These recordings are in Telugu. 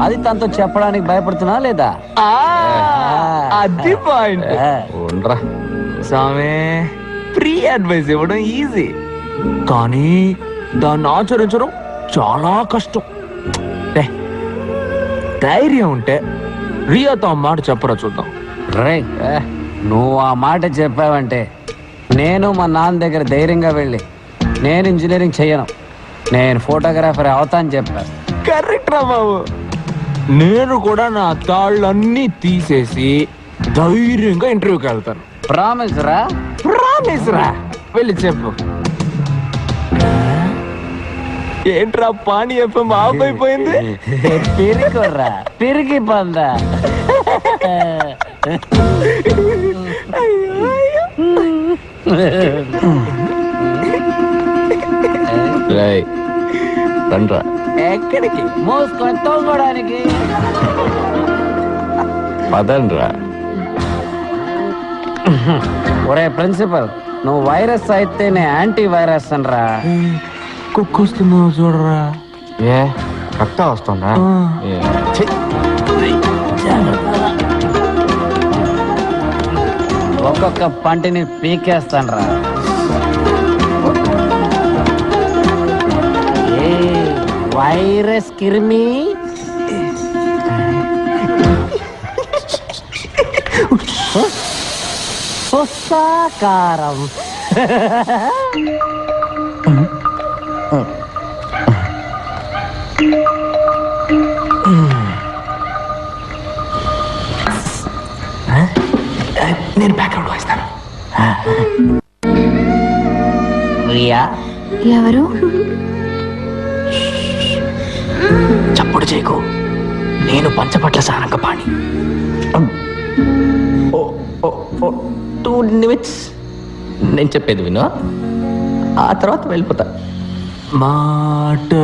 అది తనతో చెప్పడానికి భయపడుతున్నా లేదా? అది పాయింట్. సామే ఫ్రీ అడ్వైస్ ఇవ్వడం ఈజీ, కానీ దాన్ని ఆచరించడం చాలా కష్టం. ధైర్యం ఉంటే రియాతో ఆ మాట చెప్పరా చూద్దాం. రే, నువ్వు ఆ మాట చెప్పావంటే నేను మా నాన్న దగ్గర ధైర్యంగా వెళ్ళి నేను ఇంజనీరింగ్ చెయ్యను, నేను ఫోటోగ్రాఫర్ అవుతాను చెప్పా. కరెక్ట్ రా బాబు. నేను కూడా నా తాళ్ళన్నీ తీసేసి ధైర్యంగా ఇంటర్వ్యూకి వెళ్తాను. ప్రామిస్ రా? ప్రామిస్ రా. వెళ్ళి చెప్పు. ఏంట్రా పానీ ఎఫ్ఎం ఆఫ్ అయిపోయింది? పిరికొర్రా, పిరికి పందా. రండ్రా. ఎక్కడికి? మోసుకొని తోలుకోవడానికి. పదండ్రా. ఒరే ప్రిన్సిపల్, నువ్వు వైరస్ అయితే నేను యాంటీ వైరస్ అనరా. కుక్కొస్తున్నావు చూడరా. ఏ రక్తం వస్తుందా? ఒక్కొక్క పంటిని పీకేస్తానరా. వైరస్ కిర్మి పుస్తకారం. నేను బ్యాక్గ్రౌండ్ వాయిస్తాను. ప్రియా, ఎవరు? చప్పుడు చేయకు, నేను పంచపట్ల సారంగ పాణి. 2 నిమిట్స్ నేను చెప్పేది విను, ఆ తర్వాత వెళ్ళిపోతా. మాటలొద్దంట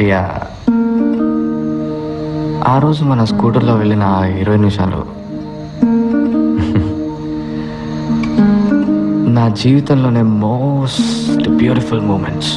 రియా, ఆ రోజు మన స్కూటర్లో వెళ్ళిన 20 నిమిషాలు నా జీవితంలోనే మోస్ట్ బ్యూటిఫుల్ మూమెంట్స్.